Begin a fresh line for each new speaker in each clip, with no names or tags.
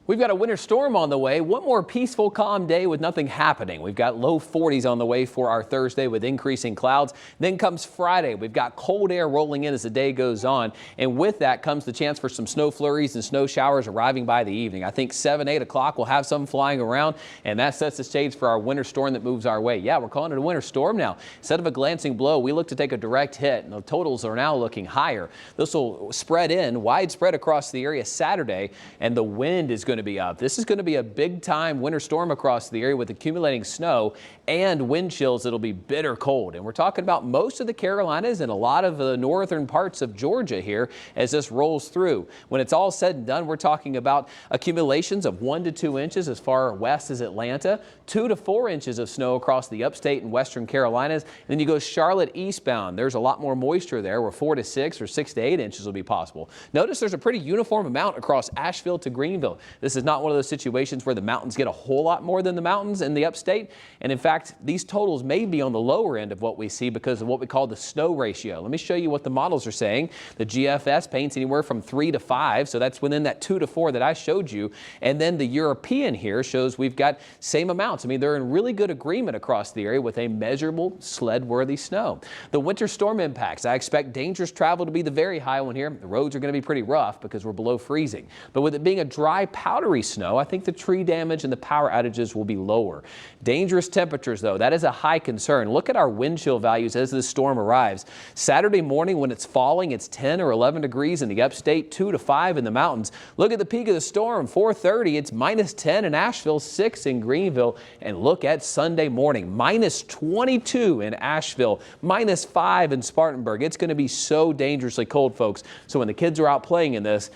We've got a winter storm on the way. One more peaceful, calm day with nothing happening. We've got low 40s on the way for our Thursday with increasing clouds. Then comes Friday. We've got cold air rolling in as the day goes on. And with that comes the chance for some snow flurries and snow showers arriving by the evening. I think 7, 8 o'clock we'll have some flying around, and that sets the stage for our winter storm that moves our way. Yeah, we're calling it a winter storm now. Instead of a glancing blow, we look to take a direct hit, and the totals are now looking higher. This will spread in widespread across the area Saturday, and the wind is going to be up. This is going to be a big time winter storm across the area with accumulating snow and wind chills that'll be bitter cold. And we're talking about most of the Carolinas and a lot of the northern parts of Georgia here as this rolls through. When it's all said and done, we're talking about accumulations of 1 to 2 inches as far west as Atlanta, 2 to 4 inches of snow across the upstate and western Carolinas. And then you go Charlotte eastbound. There's a lot more moisture there where 4 to 6 or 6 to 8 inches will be possible. Notice there's a pretty uniform amount across Asheville to Greenville. This is not one of those situations where the mountains get a whole lot more than the mountains in the upstate. And in fact, these totals may be on the lower end of what we see because of what we call the snow ratio. Let me show you what the models are saying. The GFS paints anywhere from 3 to 5. So that's within that 2 to 4 that I showed you. And then the European here shows we've got same amounts. I mean, they're in really good agreement across the area with a measurable sled-worthy snow. The winter storm impacts. I expect dangerous travel to be the very high one here. The roads are going to be pretty rough because we're below freezing. But with it being a dry, powdery snow, I think the tree damage and the power outages will be lower. Dangerous temperatures, though, that is a high concern. Look at our wind chill values as this storm arrives. Saturday morning when it's falling, it's 10 or 11 degrees in the upstate, 2 to 5 in the mountains. Look at the peak of the storm, 4:30. It's minus 10 in Asheville, 6 in Greenville. And look at Sunday morning, minus 22 in Asheville, minus 5 in Spartanburg. It's going to be so dangerously cold, folks. So when the kids are out playing in this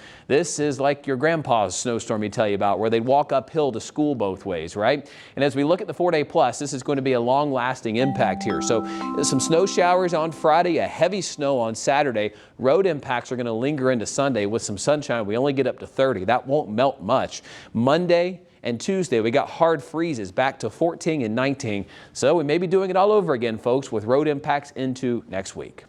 is like your grandpa's snowstorm you tell you about, where they'd walk uphill to school both ways, right? And as we look at the 4-day plus, this is going to be a long-lasting impact here. So some snow showers on Friday, a heavy snow on Saturday. Road impacts are going to linger into Sunday with some sunshine. We only get up to 30. That won't melt much. Monday and Tuesday, we got hard freezes back to 14 and 19. So we may be doing it all over again, folks, with road impacts into next week.